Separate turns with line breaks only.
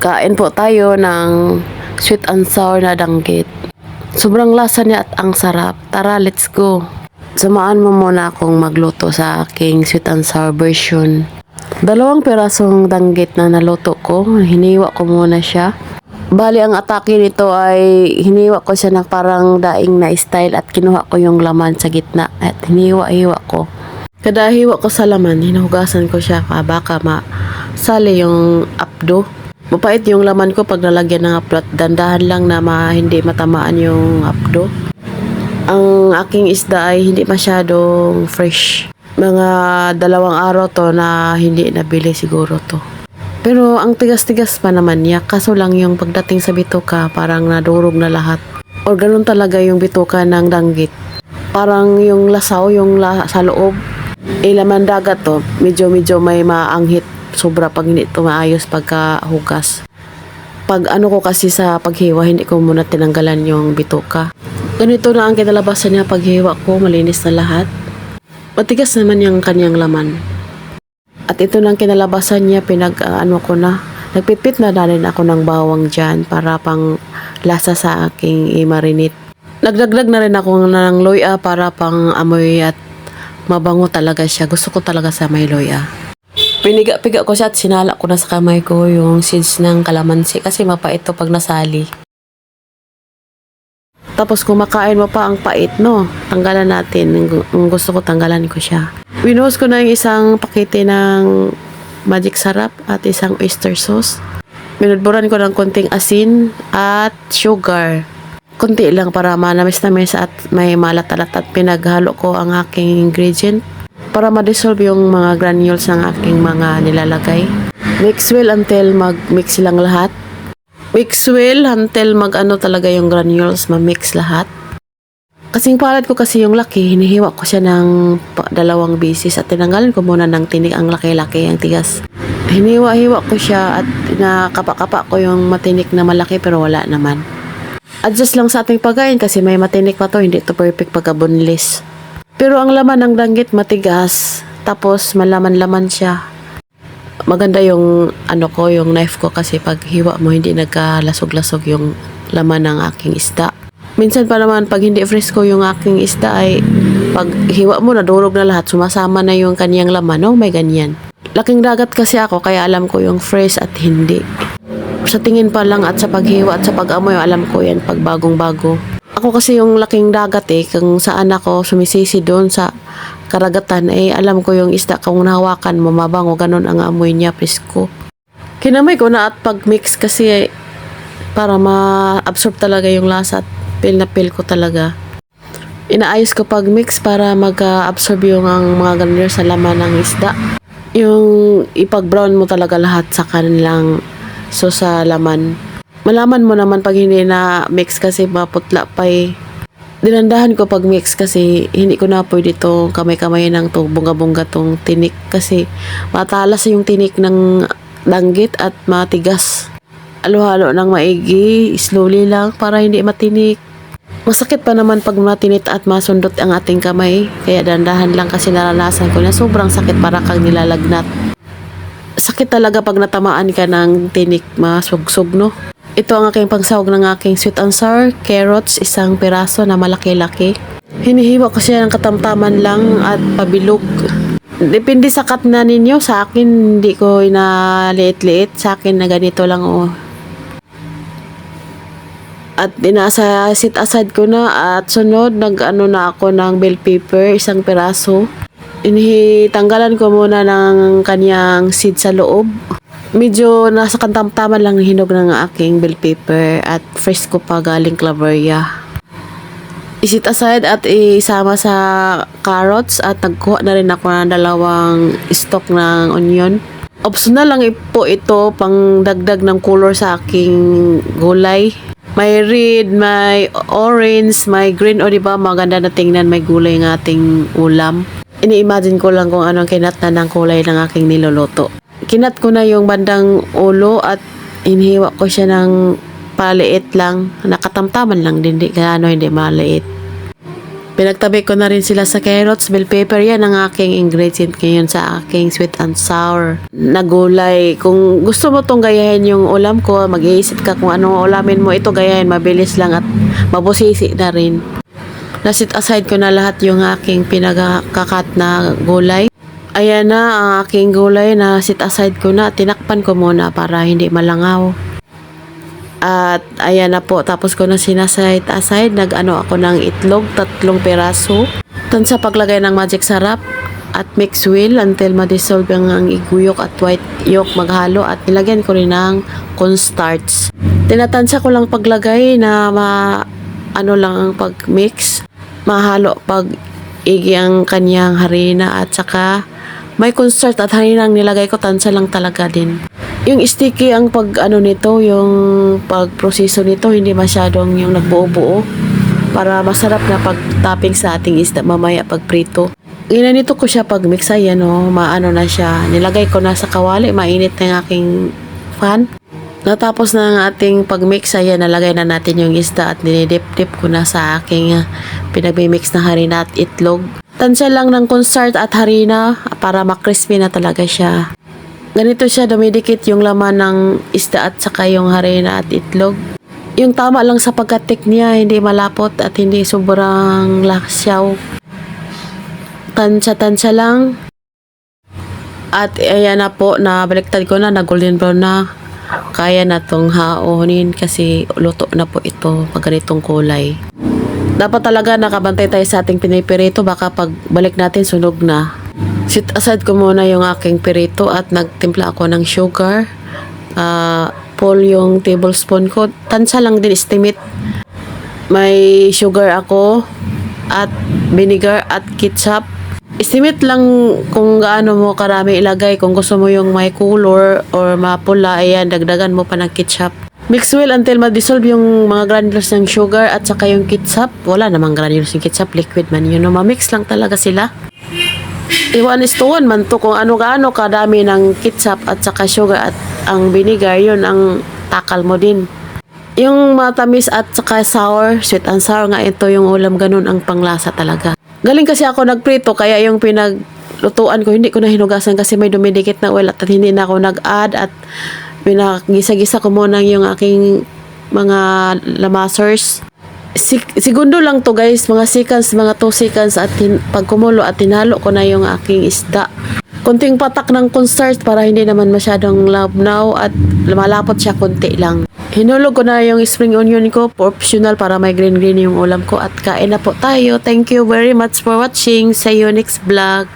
Kain po tayo ng sweet and sour na danggit. Sobrang lasa niya at ang sarap. Tara, let's go. Samahan mo muna akong magluto sa aking sweet and sour version. 2 pirasong danggit na naluto ko. Hiniwa ko muna siya. Bali, ang atake nito ay hiniwa ko siya ng parang daing na style at kinuha ko yung laman sa gitna at hiniwa-hiwa ko. Kada hiwa ko sa laman, hinuhugasan ko siya baka masali yung apdo. Mapait yung laman ko pag nalagyan ng apdo at dandahan lang na hindi matamaan yung apdo. Ang aking isda ay hindi masyadong fresh. Mga 2 araw to na hindi nabili siguro to. Pero ang tigas-tigas pa naman niya, kaso lang yung pagdating sa bituka parang nadurog na lahat. O ganun talaga yung bituka ng danggit. Parang yung lasaw, sa loob. Laman dagat to, medyo may maanghit sobra pag hindi ito maayos pagkahugas. Pag ano ko kasi sa paghiwa, hindi ko muna tinanggalan yung bituka. Ganito na ang kinalabasan niya paghiwa ko, malinis na lahat. Matigas naman yung kanyang laman. At ito nang kinalabasan niya, nagpipit na rin ako ng bawang dyan para pang lasa sa aking marinate. Nagdagdag na rin ako ng loya para pang amoy at mabango talaga siya. Gusto ko talaga sa may loya. Piniga-piga ko siya at sinala ko na sa kamay ko yung seeds ng kalamansi kasi mapait to pag nasali. Tapos kumakain mo pa ang pait, no? Tanggalan natin. Gusto ko tanggalan ko siya. Binuhos ko na yung isang pakete ng magic sarap at isang oyster sauce. Minudburan ko ng konting asin at sugar. Kunti lang para manamis-namis at may malat-alat at pinaghalo ko ang aking ingredient para ma-dissolve yung mga granules ng aking mga nilalagay. Mix well until mag-mix silang lahat. Mix well until talaga yung granules, ma-mix lahat. Kasing palad ko kasi yung laki, hinihiwa ko siya ng 2 bisis at tinanggalan ko muna ng tinik ang laki-laki, ang tigas. Hiniwa-hiwa ko siya at nakapa-kapa ko yung matinik na malaki pero wala naman. Adjust lang sa ating pagkain kasi may matinik pa to, hindi to perfect pagka-boneless. Pero ang laman ng danggit matigas, tapos malaman-laman siya. Maganda yung yung knife ko kasi pag hiwa mo hindi nagkalasog-lasog yung laman ng aking isda. Minsan pa naman pag hindi fresco yung aking isda ay pag hiwa mo nadurog na lahat, sumasama na yung kanyang laman. Oh, may ganyan. Laking dagat kasi ako kaya alam ko yung fresh at hindi. Sa tingin pa lang at sa paghiwa at sa pag-amoy alam ko yan pag bagong-bago. Ako kasi yung laking dagat kung saan ako sumisisi doon sa karagatan alam ko yung isda kung nahawakan mo mabango, ganun ang amoy niya, presko. Kinamay ko na at pag-mix kasi para ma-absorb talaga yung lasa at feel na feel ko talaga. Inaayos ko pag-mix para mag-absorb yung mga granules sa laman ng isda. Yung ipag-brown mo talaga lahat sa kanilang sa laman. Malaman mo naman pag hindi na mix kasi maputla pa Dinandahan ko pag mix kasi hindi ko na pwede itong kamay-kamay ng bunga-bunga tong tinik kasi matalas yung tinik ng danggit at matigas. Halo-halo ng maigi, slowly lang para hindi matinik. Masakit pa naman pag matinit at masundot ang ating kamay kaya dandahan lang kasi naranasan ko na sobrang sakit para kang nilalagnat. Sakit talaga pag natamaan ka ng tinik, masugsog, no? Ito ang aking pagsahog ng aking sweet and sour, carrots, 1 piraso na malaki-laki. Hinihiwa ko siya ng katamtaman lang at pabilog. Depende sa cut na ninyo. Sa akin, hindi ko inaliit-liit. Sa akin na ganito lang, At sit aside ko na at sunod, na ako ng bell pepper, 1 piraso. Tanggalan ko muna ng kanyang seed sa loob. Medyo nasa kantamtaman lang hinog ng aking bell pepper at fresh ko pa galing Claveria. Isit aside at isama sa carrots at nagkuha na rin ako ng 2 stalk ng onion. Optional lang po ito pang dagdag ng color sa aking gulay. May red, may orange, may green, o diba maganda na tingnan, may gulay ng ating ulam. Ini-imagine ko lang kung anong kinat na ng kulay ng aking niluluto. Kinat ko na yung bandang ulo at inhiwa ko siya ng paliit lang. Nakatamtaman lang din, hindi maliit. Pinagtabi ko na rin sila sa carrots, bell pepper. Yan ang aking ingredient ngayon sa aking sweet and sour na gulay. Kung gusto mo tong gayahin yung ulam ko, mag-iisip ka kung anong ulamin mo. Ito gayahin, mabilis lang at mabusisi na rin. Nasit aside ko na lahat yung aking pinagkakat na gulay. Ayan na ang aking gulay na sit aside ko na. Tinakpan ko muna para hindi malangaw. At ayan na po, tapos ko na sinaside aside, nag-ano ako ng itlog, 3 piraso. Tan sa paglagay ng magic sarap at mix well until ma-dissolve ang iguyok at white yolk maghalo at nilagyan ko rin ng cornstarch. Tinatansya ko lang paglagay na ano lang ang pag-mix, mahalo pag igi ang kanyang harina at saka may cornstarch at harina ang nilagay ko, tansya lang talaga din. Yung sticky ang nito, yung pagproseso nito, hindi masyadong yung nagbuo-buo para masarap na pag-topping sa ating isda mamaya pag prito. Ginanito ko siya pag mix, ayan maano na siya. Nilagay ko na sa kawali, mainit na yung aking fan. Natapos na ang ating pag-mix, ayan, nalagay na natin yung isda at dinidip-dip ko na sa aking pinag-mix na harina at itlog. Tansya lang ng cornstarch at harina para makrispy na talaga siya. Ganito siya, dumidikit yung laman ng isda at saka yung harina at itlog. Yung tama lang sa pagkatik niya, hindi malapot at hindi sobrang laksyaw. Tansya-tansya lang. At ayan na po, nabaliktad ko na, golden brown na. Kaya na tong haonin kasi luto na po ito pag ganitong kulay. Dapat talaga nakabantay tayo sa ating pinipirito, baka pag balik natin sunog na. Sit aside ko muna yung aking pirito at nagtimpla ako ng sugar. Full yung tablespoon ko. Tansya lang din estimate. May sugar ako at vinegar at ketchup. Estimate lang kung gaano mo karami ilagay. Kung gusto mo yung may color or mapula, ayan, dagdagan mo pa ng ketchup. Mix well until ma-dissolve yung mga granules ng sugar at saka yung ketchup. Wala namang granules yung ketchup, liquid man yun. Ma-mix lang talaga sila. 1:1 man to kung ano-gaano kadami ng ketchup at saka sugar at ang vinegar, yun ang takal mo din. Yung matamis at saka sour, sweet and sour nga ito yung ulam, ganun ang panglasa talaga. Galing kasi ako nagprito kaya yung pinaglutuan ko hindi ko na hinugasan kasi may dumidikit na oil at hindi na ako nag-add at pinagisa-gisa ko muna yung aking mga lamasers. Segundo lang to guys, mga seconds, mga 2 seconds at pag kumulo at tinalo ko na yung aking isda. Kunting patak ng cornstarch para hindi naman masyadong labnaw at malapot siya konti lang. Hinulog ko na yung spring onion ko, optional para may green-green yung ulam ko at kain na po tayo. Thank you very much for watching. See you next vlog.